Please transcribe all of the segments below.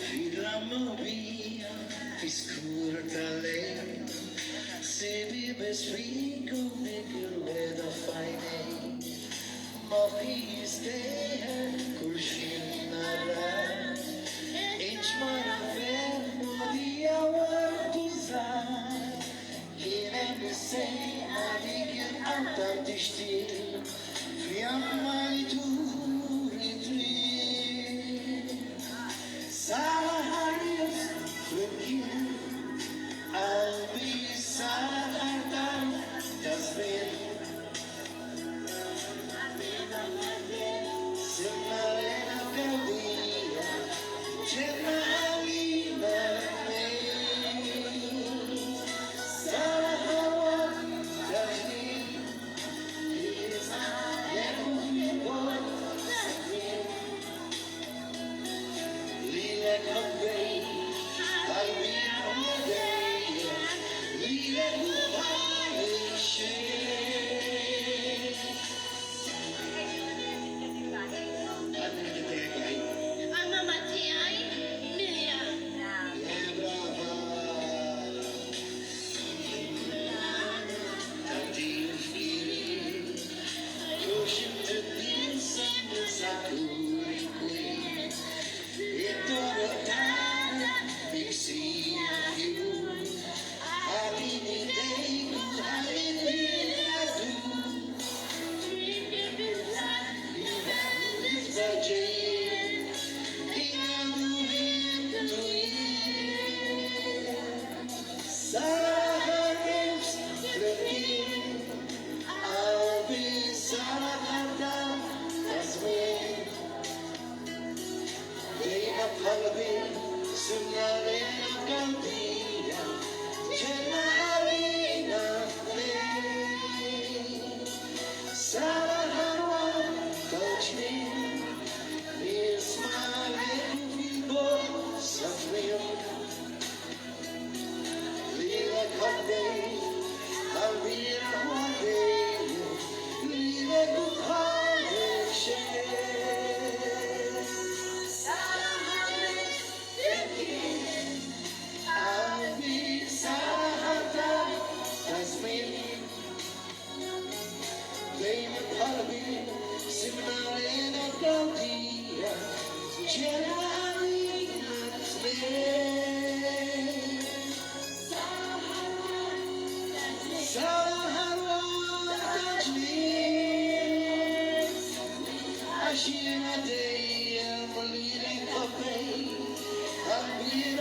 Figlamo via, ti scurta lei, se vive sfigo mi chiude da fine, ma piste kushinara, each mara fermo di awar tuzar, yine mi say adigir antar dişti, fiammali tu ritri. I'll be sad just been Simalena Galia, Gemalina Sarah Dashni is Yakubo Lila Convey, I'll be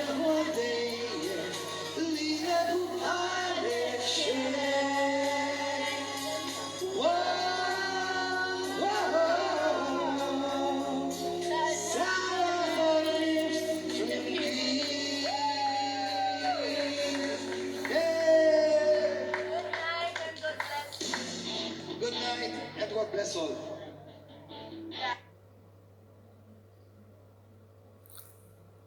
on the day, Lila Good night and God bless all.